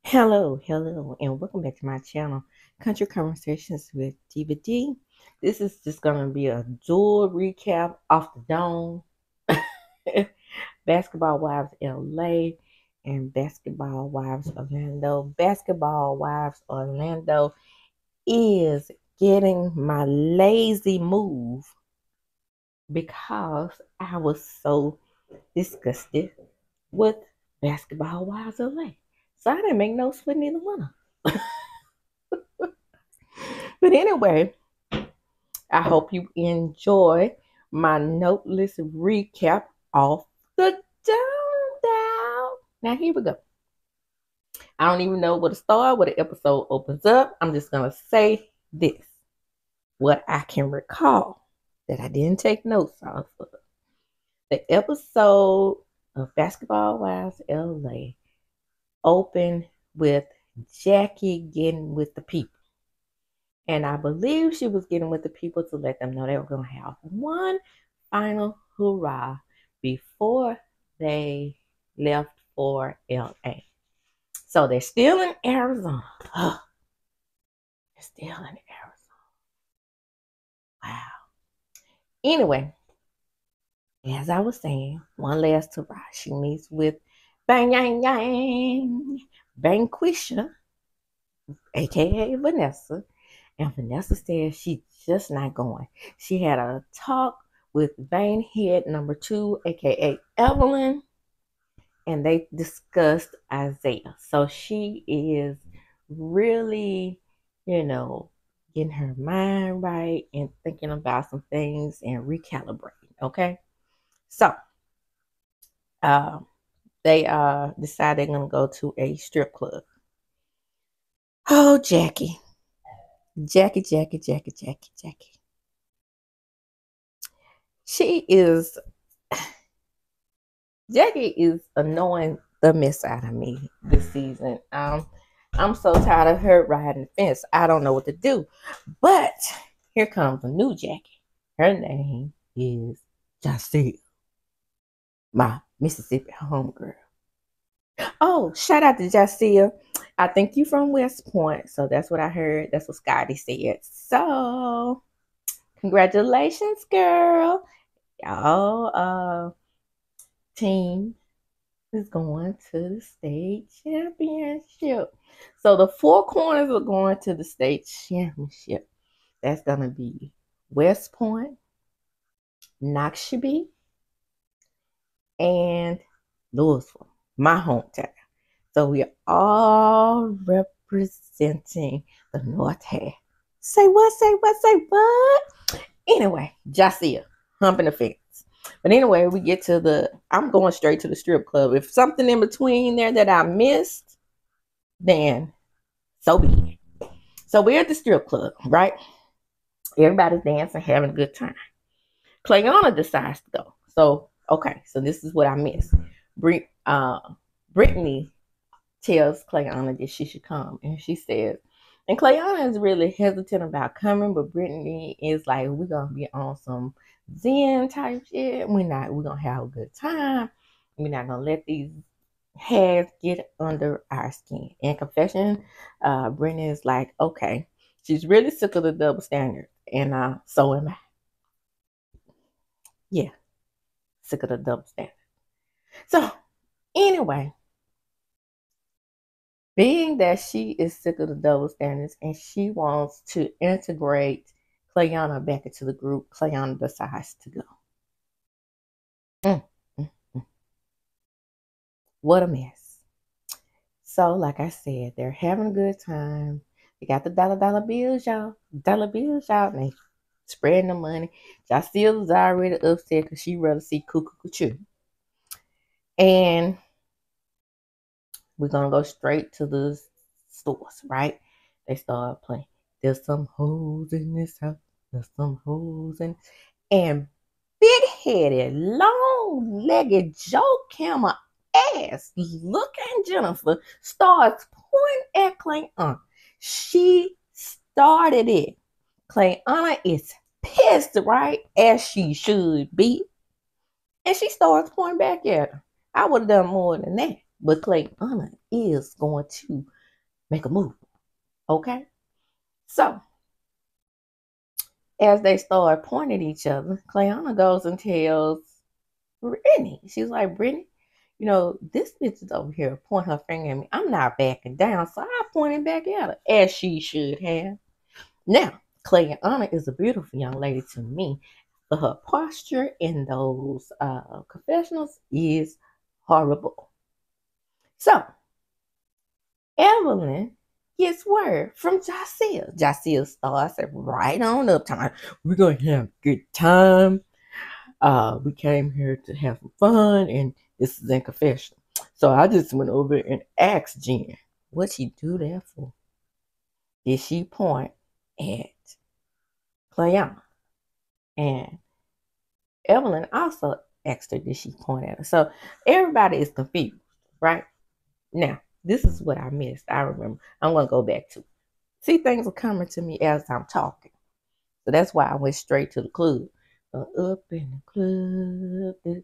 Hello, and welcome back to my channel, Country Conversations with DVD. This is just gonna be a dual recap off the dome. Basketball Wives LA and Basketball Wives Orlando. Basketball Wives Orlando is getting my lazy move because I was so disgusted with Basketball Wives LA. So I didn't make notes for neither one of them. But anyway, I hope you enjoy my noteless recap off the dome. Now here we go. I don't even know where to start, where the episode opens up. I'm just gonna say this. What I can recall that I didn't take notes of. The episode of Basketball Wives LA opened with Jackie getting with the people. And I believe she was getting with the people to let them know they were going to have one final hurrah before they left for LA. So they're still in Arizona. Oh, they're still in Arizona. Wow. Anyway, as I was saying, one last hurrah. She meets with Bang Yang Yang, Vanquisha, aka Vanessa. And Vanessa said she's just not going. She had a talk with Vein Head number 2, aka Evelyn, and they discussed Isaiah. So she is really, getting her mind right and thinking about some things and recalibrating. Okay. So they decide they're gonna go to a strip club. Oh, Jackie. Jackie. Jackie is annoying the mess out of me this season. I'm so tired of her riding the fence. I don't know what to do. But here comes a new Jackie. Her name is Jackie, my Mississippi homegirl. Oh, shout out to Jackie. I think you from West Point. So that's what I heard. That's what Scotty said. So congratulations, girl. Y'all team is going to the state championship. So the 4 corners are going to the state championship. That's going to be West Point, Noxubee, and Louisville, my hometown. So we are all representing the North Half. Say what? Anyway, Jackie, humping the fence. But anyway, we get to I'm going straight to the strip club. If something in between there that I missed, then so be it. So we're at the strip club, right? Everybody's dancing, having a good time. Clayana decides to go. So, okay, so this is what I missed. Brittany tells Clayana that she should come. And she says, and Clayana is really hesitant about coming, but Brittany is like, we're going to be on some Zen type shit. We're going to have a good time. We're not going to let these hags get under our skin. In confession, Brittany is like, okay, she's really sick of the double standard. And so am I. Yeah, sick of the double standard. So, anyway, being that she is sick of the double standards and she wants to integrate Clayana back into the group, Clayana decides to go. What a mess. So, like I said, they're having a good time. They got the dollar bills, y'all. Dollar bills, y'all. And they spreading the money. Jacille is already upset because she rather see Cuckoo. And we're going to go straight to the stores, right? They start playing. There's some hoes in this house. There's some hoes in. And big-headed, long-legged Joe Camel ass looking Jennifer starts pointing at Clayana. She started it. Clayana is pissed, right? As she should be. And she starts pointing back at her. I would have done more than that. But Clayana is going to make a move. Okay? So, as they start pointing at each other, Cleanna goes and tells Brittany. She's like, Brittany, you know, this bitch is over here pointing her finger at me. I'm not backing down. So I pointed back at her, as she should have. Now, Cleanna is a beautiful young lady to me. But her posture in those confessionals is horrible. So, Evelyn gets word from Jacille. Jacille starts it right on up time. We're going to have a good time. We came here to have some fun, and this is in confession. So I just went over and asked Jen, what she do that for? Did she point at Cleanna? And Evelyn also asked her, did she point at her? So everybody is confused, right? Now, this is what I missed. I remember. I'm going to go back to. See, things are coming to me as I'm talking. So that's why I went straight to the club. Up in the club.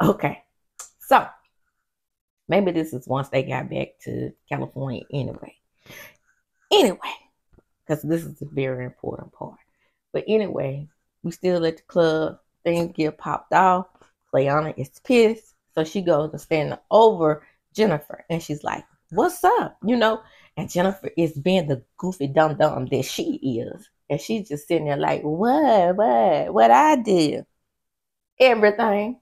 Okay. So, maybe this is once they got back to California anyway. Anyway, because this is a very important part. But anyway, we still at the club. Things get popped off. Cleanna is pissed. So she goes and stands over Jennifer. And she's like, what's up? You know? And Jennifer is being the goofy dum-dum that she is. And she's just sitting there like, what I did? Everything.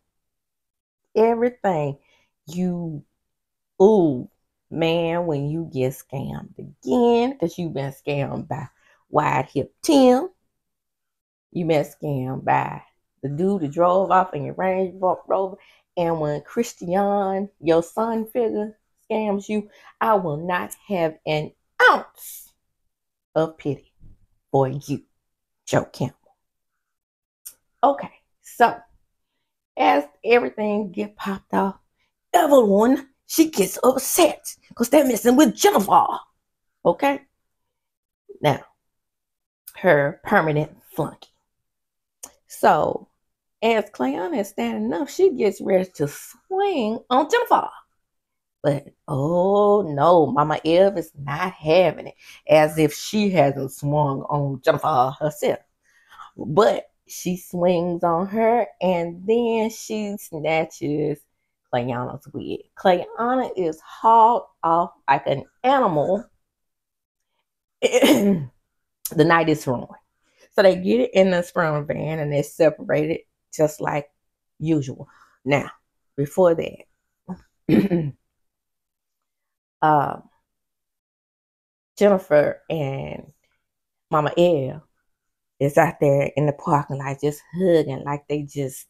You, ooh, man, when you get scammed again, because you've been scammed by Wide Hip Tim. You been scammed by the dude that drove off in your Range Rover. And when Christian, your son figure, scams you, I will not have an ounce of pity for you, Joe Campbell. Okay, so as everything get popped off, Evelyn, she gets upset because they're messing with Jennifer. Okay? Now, her permanent flunky. So, as Cleanna is standing up, she gets ready to swing on Jennifer. But, oh no, Mama Ev is not having it, as if she hasn't swung on Jennifer herself. But she swings on her, and then she snatches Cleanna's wig. Cleanna is hauled off like an animal. The night is ruined. So they get it in the sprung van, and they're separated just like usual. Now, before that, Jennifer and Mama Elle is out there in the parking lot just hugging like they just,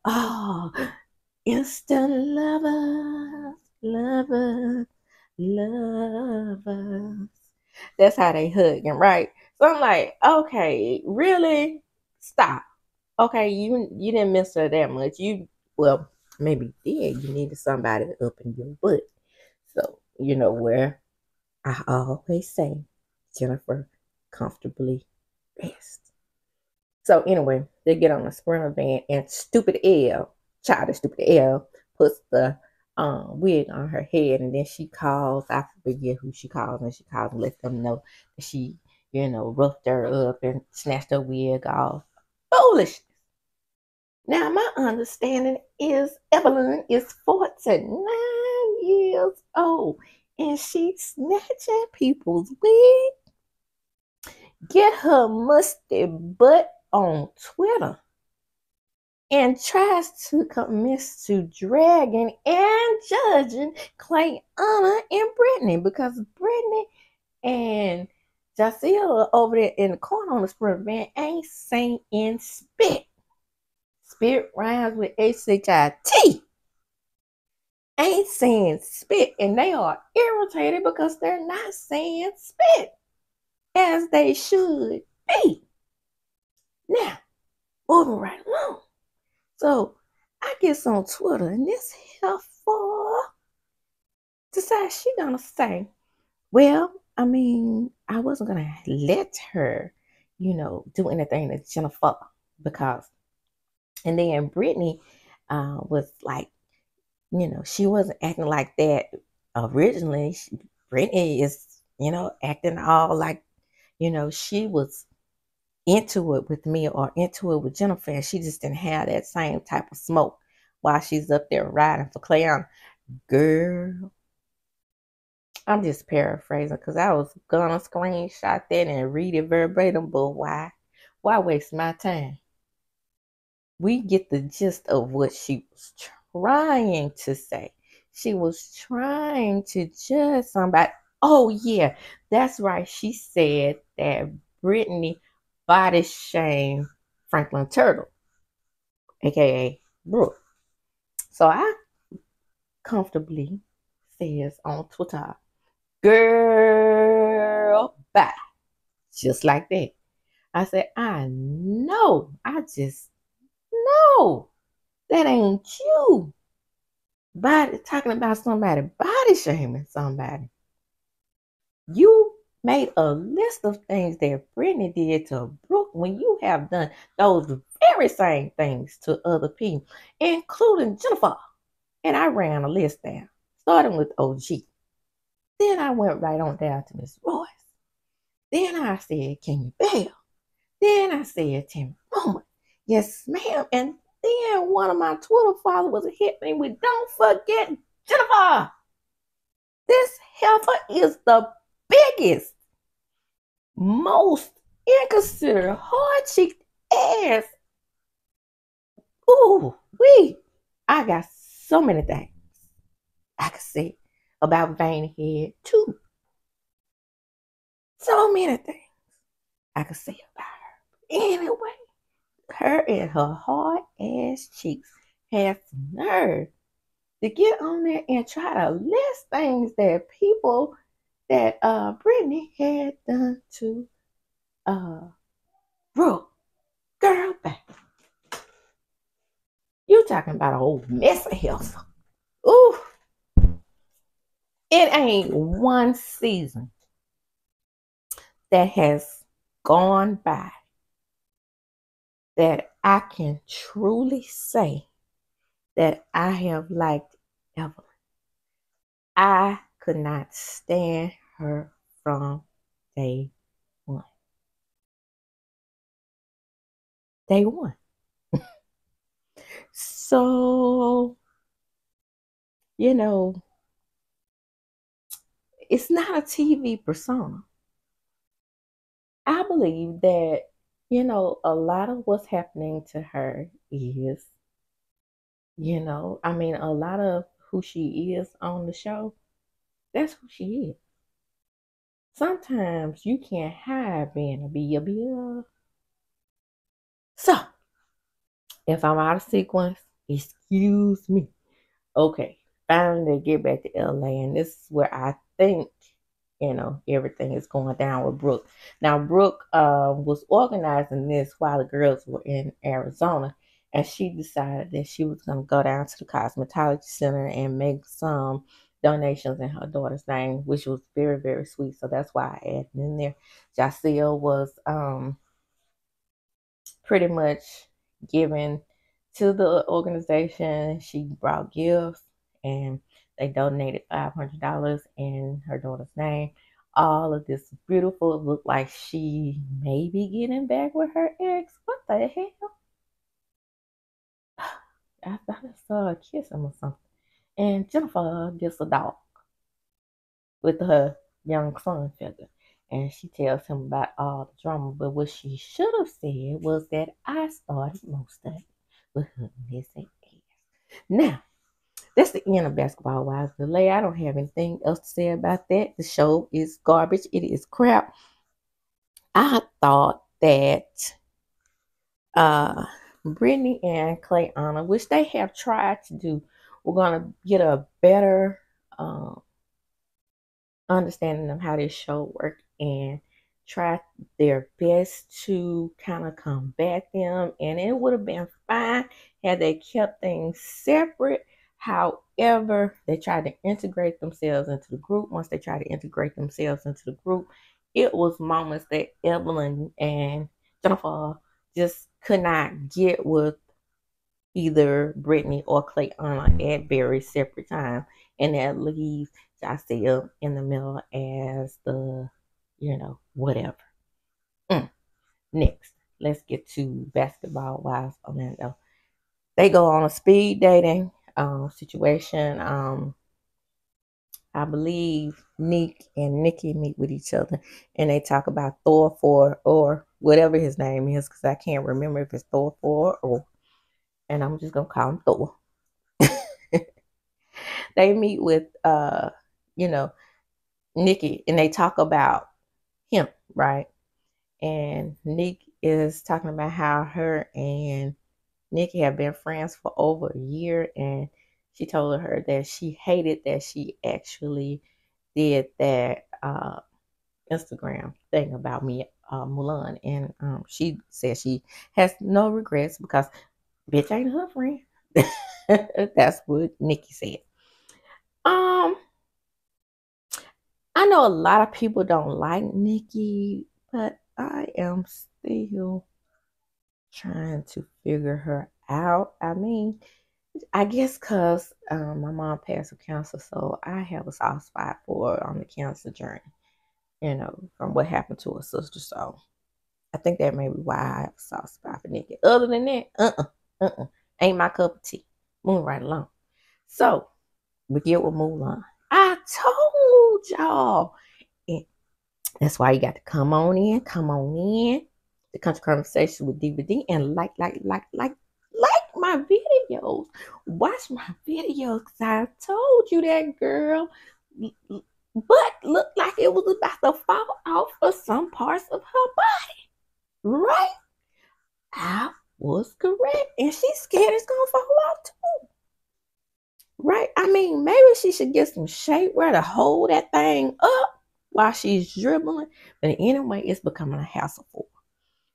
oh, instant lovers. That's how they hugging, right? So I'm like, okay, really? Stop. Okay, you didn't miss her that much. Well, maybe did. You needed somebody up in your butt. So, you know where I always say, Jennifer, comfortably rest. So anyway, they get on the Sprinter van, and childish stupid Elle, puts the wig on her head, and then she calls, I forget who she calls, and she calls and lets them know that she, roughed her up and snatched her wig off. Foolish. Now, my understanding is Evelyn is 49 years old, and she's snatching people's wig. Get her musty butt on Twitter and tries to commence to dragging and judging Cleanna and Brittany, because Brittany and Jacille over there in the corner on the Sprinter van ain't saying spit. Spit rhymes with HIT. Ain't saying spit, and they are irritated because they're not saying spit as they should be. Now, moving right along. So I get on Twitter, and this here for decides she gonna say, well, I mean, I wasn't gonna let her, do anything to Jennifer, because, and then Brittany was like, she wasn't acting like that originally. Brittany is, acting all like, she was into it with me or into it with Jennifer, and she just didn't have that same type of smoke while she's up there riding for Cleon. Girl, I'm just paraphrasing because I was gonna screenshot that and read it verbatim, but why? Why waste my time? We get the gist of what she was trying to say. She was trying to judge somebody. Oh, yeah, that's right. She said that Brittany body shamed Franklin Turtle, aka Brooke. So I comfortably says on Twitter, girl, bye. Just like that. I said, I know. I just know that ain't you. Body talking about somebody body shaming somebody. You made a list of things that Brittany did to Brooke when you have done those very same things to other people, including Jennifer. And I ran a list down, starting with OG. Then I went right on down to Miss Royce. Then I said Kenny Bell. Then I said Tim Roman. Yes, ma'am. And then one of my Twitter followers hit me with, don't forget Jennifer. This heifer is the biggest, most inconsiderate, hard-cheeked ass. Ooh, I got so many things I could say about Veiny Head too. So many things I could say about her. Anyway, her and her hard ass cheeks had some nerve to get on there and try to list things that people that Brittany had done to Brooke. Girl, back. You talking about a whole mess of health. Ooh. It ain't one season that has gone by that I can truly say that I have liked Evelyn. I could not stand her from day one. Day one. So, it's not a TV persona. I believe that, a lot of what's happening to her is, a lot of who she is on the show, that's who she is. Sometimes you can't hide being a BBW. So, if I'm out of sequence, excuse me. Okay, finally get back to LA, and this is where I think everything is going down with Brooke. Now, Brooke was organizing this while the girls were in Arizona, and she decided that she was going to go down to the cosmetology center and make some donations in her daughter's name, which was very, very sweet. So that's why I added in there. Jacelle was pretty much given to the organization. She brought gifts and they donated $500 in her daughter's name. All of this beautiful, looked like she may be getting back with her ex. What the hell? I thought I saw her kiss him or something. And Jennifer gets a dog with her young son figure. And she tells him about all the drama. But what she should have said was that I started most of it with her missing ass. Now, that's the end of Basketball Wives Delay. I don't have anything else to say about that. The show is garbage. It is crap. I thought that Brittany and Clayana, which they have tried to do, we're going to get a better understanding of how this show worked and try their best to kind of combat them. And it would have been fine had they kept things separate. However, they tried to integrate themselves into the group. Once they tried to integrate themselves into the group, it was moments that Evelyn and Jennifer just could not get with either Brittany or Clayana at very separate times, and that leaves Josiah in the middle as the, whatever. Next, let's get to basketball wives Orlando. They go on a speed dating situation. I believe Nick and Nikki meet with each other and they talk about Thor 4 or whatever his name is, because I can't remember if it's Thor 4 or, and I'm just gonna call him Thor. They meet with you know, Nikki and they talk about him, right? And Nick is talking about how her and Nikki have been friends for over a year, and she told her that she hated that she actually did that Instagram thing about me, Mulan, and she said she has no regrets because bitch ain't her friend. That's what Nikki said. Um, I know a lot of people don't like Nikki, but I am still trying to figure her out. I mean, I guess because my mom passed with cancer, so I have a soft spot for her on the cancer journey, from what happened to her sister. So I think that may be why I have a soft spot for Nikki. Other than that, ain't my cup of tea. Moving right along. So we get with Mulan. I told y'all. And that's why you got to come on in. The country conversation with DVD and like my videos. Watch my videos because I told you that, girl. But looked like it was about to fall off of some parts of her body. Right? I was correct. And she's scared it's going to fall off too. Right? I mean, maybe she should get some shapewear to hold that thing up while she's dribbling. But anyway, it's becoming a hassle for her.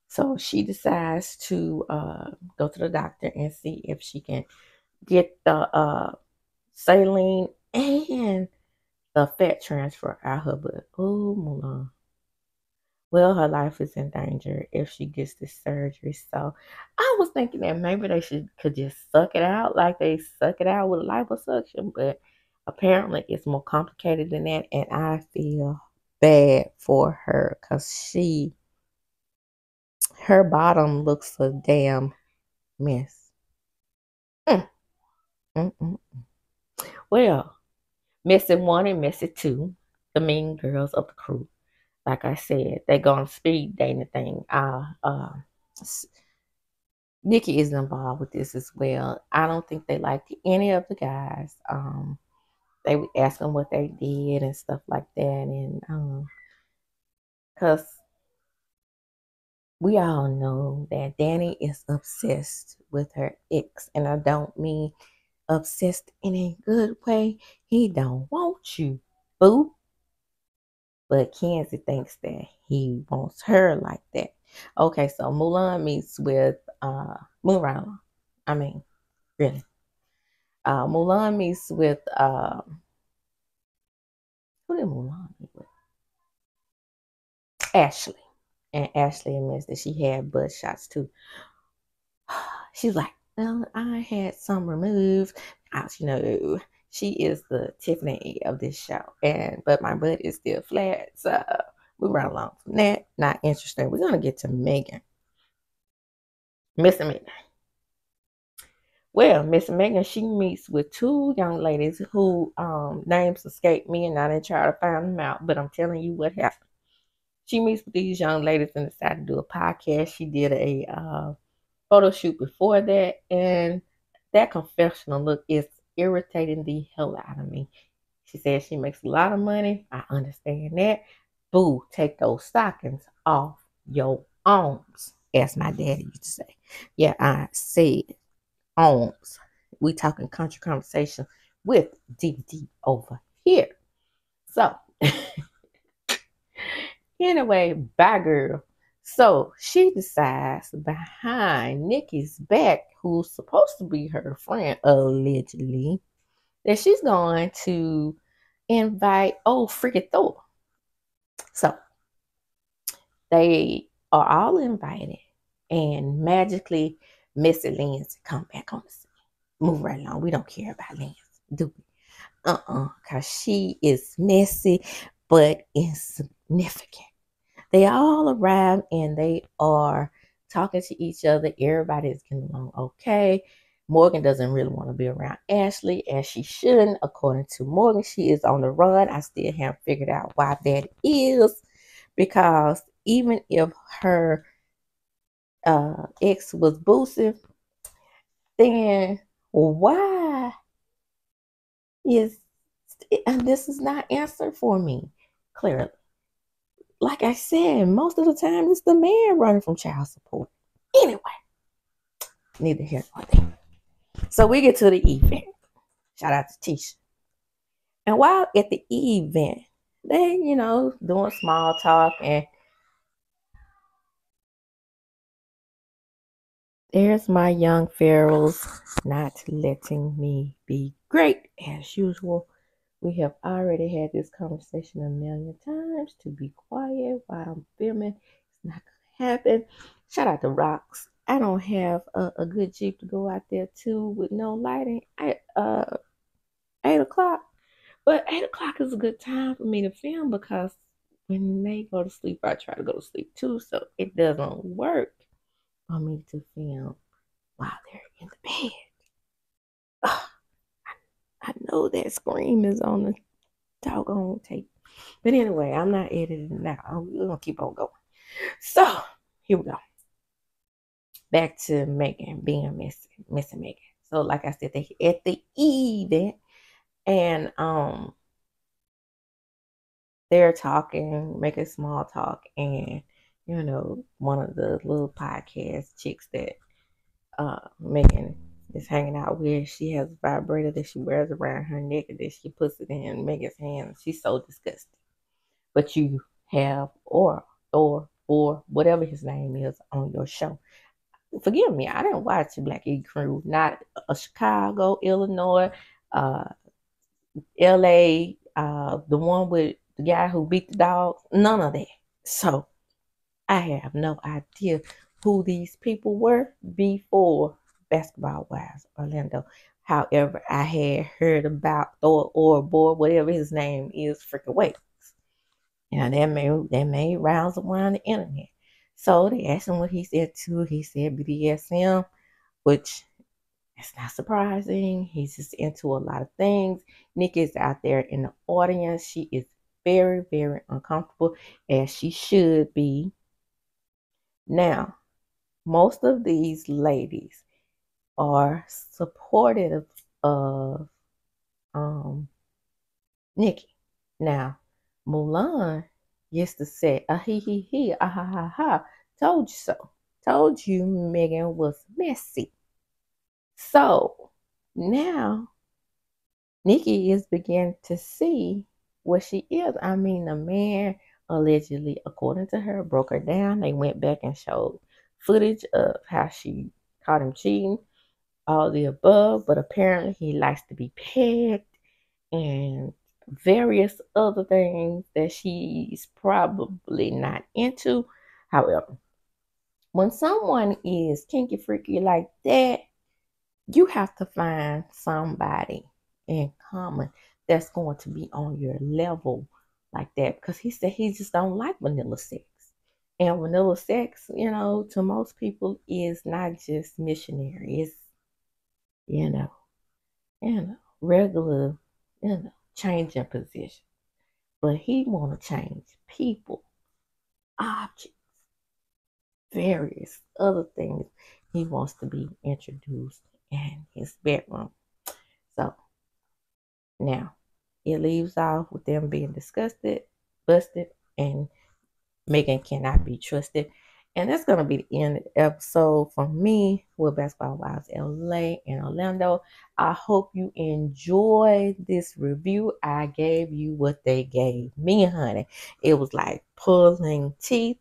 So she decides to go to the doctor and see if she can get the saline and the fat transfer out her butt. Oh, Mulan. Well, her life is in danger if she gets this surgery. So I was thinking that maybe they could just suck it out like they suck it out with liposuction, but apparently it's more complicated than that, and I feel bad for her because her bottom looks a damn mess. Mm, mm, mm. Well, Missy 1 and Missy 2, the mean girls of the crew. Like I said, they go on speed dating thing. Nikki is involved with this as well. I don't think they liked any of the guys. They would ask them what they did and stuff like that, and because we all know that Danny is obsessed with her ex, and I don't mean obsessed in a good way. He don't want you, boo. But Kenzie thinks that he wants her like that. Okay, so Mulan meets with Mulan. I mean, really. Mulan meets with who did Mulan meet with? Ashley. And Ashley admits that she had butt shots too. She's like, well, I had some removed. She is the Tiffany of this show. But my butt is still flat. So we run along from that. Not interesting. We're gonna get to Megan. Miss Megan. Well, Miss Megan, she meets with two young ladies who names escape me, and I didn't try to find them out, but I'm telling you what happened. She meets with these young ladies and decided to do a podcast. She did a photo shoot before that, and that confessional look is irritating the hell out of me. She says she makes a lot of money. I understand that. Boo, take those stockings off your arms, as my daddy used to say. Yeah, I said arms. We talking country conversation with DVD over here. So, anyway, bye girl. So she decides behind Nikki's back, who's supposed to be her friend, allegedly, that she's going to invite old freaking Thor. So they are all invited, and magically Messy Lindsay come back on the scene. Move right along. We don't care about Lindsay, do we? Because she is messy, but insignificant. They all arrive and they are talking to each other. Everybody is getting along okay. Morgan doesn't really want to be around Ashley, as she shouldn't. According to Morgan, she is on the run. I still haven't figured out why that is, because even if her ex was boosting, then why is, and this is not answered for me clearly. Like I said, most of the time it's the man running from child support. Anyway, neither here nor there. So we get to the event. Shout out to Tisha. And while at the event, they, doing small talk, and there's my young pharaohs not letting me be great as usual. We have already had this conversation a million times to be quiet while I'm filming. It's not going to happen. Shout out to Rocks. I don't have a good Jeep to go out there to with no lighting at 8 o'clock. But 8 o'clock is a good time for me to film, because when they go to sleep, I try to go to sleep too. So it doesn't work for me to film while they're in the bed. I know that scream is on the doggone tape. But anyway, I'm not editing now. We're going to keep on going. So, here we go. Back to Megan being missing Megan. So, like I said, they at the event, and they're talking, making small talk, and one of the little podcast chicks that Megan is hanging out with, she has a vibrator that she wears around her neck, and then she puts it in Megan's hand. She's so disgusted. But you have or whatever his name is on your show. Forgive me, I didn't watch Black Ink Crew, not Chicago, Illinois, LA, the one with the guy who beat the dog, none of that. So I have no idea who these people were before Basketball Wives Orlando. However, I had heard about Thor or Boy, whatever his name is, freaking Wait. And that made rounds around the internet. So they asked him what he said too. He said BDSM, which is not surprising. He's just into a lot of things. Nikki is out there in the audience. She is very, very uncomfortable, as she should be. Now, most of these ladies are supportive of Nikki. Now, Mulan used to say, ah, he, ah, ha, ha, ha. Told you so. Told you Megan was messy. So now Nikki is beginning to see what she is. I mean, the man allegedly, according to her, broke her down. They went back and showed footage of how she caught him cheating, all the above, but apparently he likes to be pegged and various other things that she's probably not into. However, when someone is kinky freaky like that, you have to find somebody in common that's going to be on your level like that, because he said he just don't like vanilla sex. And vanilla sex, to most people is not just missionary. It's, regular, changing position. But he want to change people, objects, various other things. He wants to be introduced in his bedroom. So now it leaves off with them being disgusted, busted, and Megan cannot be trusted. And that's going to be the end of the episode for me with Basketball Wives LA and Orlando. I hope you enjoy this review. I gave you what they gave me, honey. It was like pulling teeth.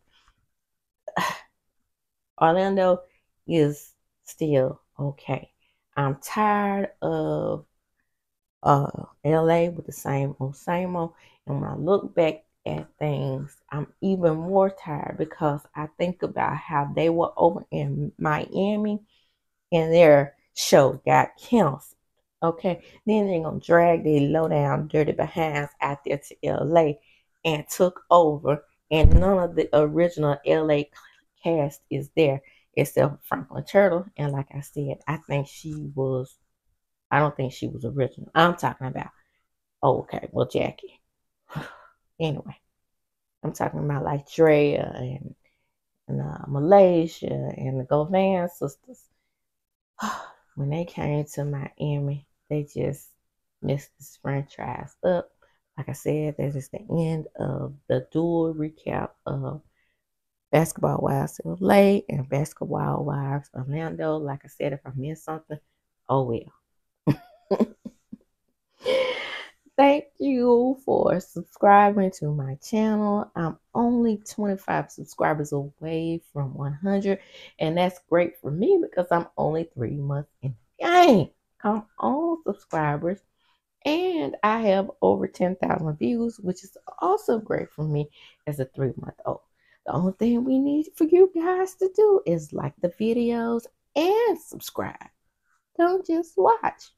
Orlando is still okay. I'm tired of LA with the same old, same old. And when I look back at things, I'm even more tired, because I think about how they were over in Miami and their show got canceled. Okay, then they're gonna drag their low down dirty behinds out there to LA and took over, and none of the original LA cast is there except Franklin Turtle. And like I said, I don't think she was original. I'm talking about, okay, well, Jackie. Anyway, I'm talking about like Drea and Malaysia and the Govan sisters. When they came to Miami, they just messed this franchise up. Like I said, that is the end of the dual recap of Basketball Wives LA and Basketball Wives Orlando. Like I said, if I missed something, oh well. Thank you for subscribing to my channel. I'm only 25 subscribers away from 100, and that's great for me because I'm only 3 months in the game. Come on, subscribers. And I have over 10,000 views, which is also great for me as a 3-month-old. The only thing we need for you guys to do is like the videos and subscribe. Don't just watch.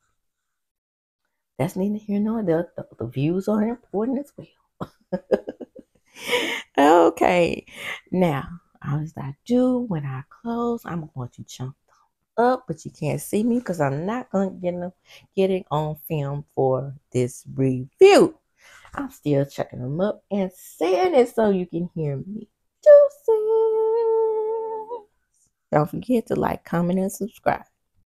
That's neither here nor there. The views are important as well. Okay. Now, as I do when I close, I'm going to jump up, but you can't see me because I'm not going to get it on film for this review. I'm still checking them up and saying it so you can hear me. Deuces. Don't forget to like, comment, and subscribe.